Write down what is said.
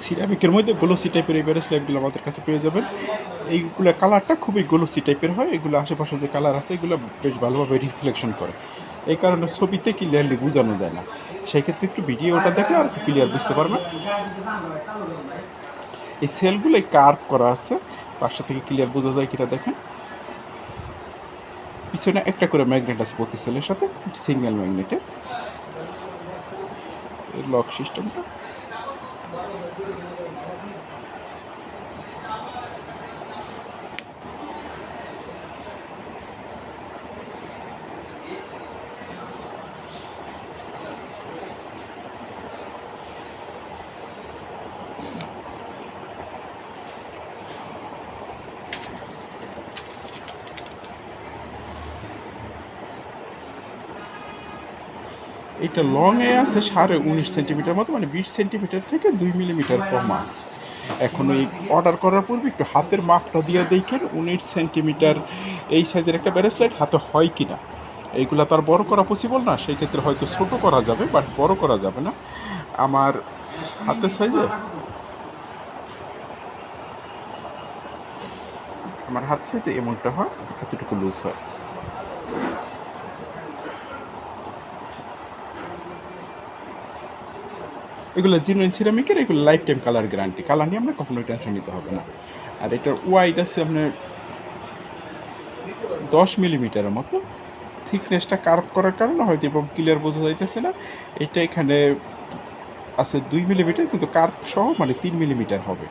সিরামিকের মধ্যে গ্লোসি টাইপের এই ব্রেসলেটগুলো আমাদের কাছে পেয়ে যাবেন। এইগুলো কালারটা খুবই গ্লোসি টাইপের হয়, এগুলো আশেপাশে যে কালার আছে এগুলো বেশ ভালোভাবে রিফ্লেকশন করে, এই কারণে ছবিতে ক্লিয়ারলি বোঝানো যায় না। সেই ক্ষেত্রে একটু ভিডিওটা দেখলে আর একটু ক্লিয়ার বুঝতে পারবেন। এই সেলগুলো কার্ভ করা আছে, পাশে থেকে ক্লিয়ার বোঝা যায় কিনা দেখেন। পিছনে একটা করে ম্যাগনেট আছে প্রতি সেলের সাথে, সিঙ্গেল ম্যাগনেটের লক সিস্টেমটা। এটা লংয়ে আছে 19.5 সেন্টিমিটার মতো, মানে 20 সেন্টিমিটার থেকে 2 মিলিমিটার কম আছে। এখন এই অর্ডার করার পূর্বে একটু হাতের মাপটা দিয়ে দেখেন 19 সেন্টিমিটার এই সাইজের একটা ব্রেসলেট হাতে হয় কি না। এইগুলো তো আর বড় করা পসিবল না, সেই ক্ষেত্রে হয়তো ছোটো করা যাবে, বাট বড় করা যাবে না। আমার হাতের সাইজে এমনটা হয়, এতটুকু লুজ হয়। এগুলো জিনুইন সিরামিকের, এগুলো life time colour guarantee, colour নিয়ে আমরা কখনোই টেনশন নিতে হবে না। আর এটার ওয়াইড আছে আপনার 10 মিলিমিটারের মতো, থিকনেসটা কার্ভ করার কারণে হয়তো এবং ক্লিয়ার বোঝা যাইতেছে না। এটা এখানে আছে 2 মিলিমিটার, কিন্তু কার্ভ সহ মানে 3 মিলিমিটার হবে।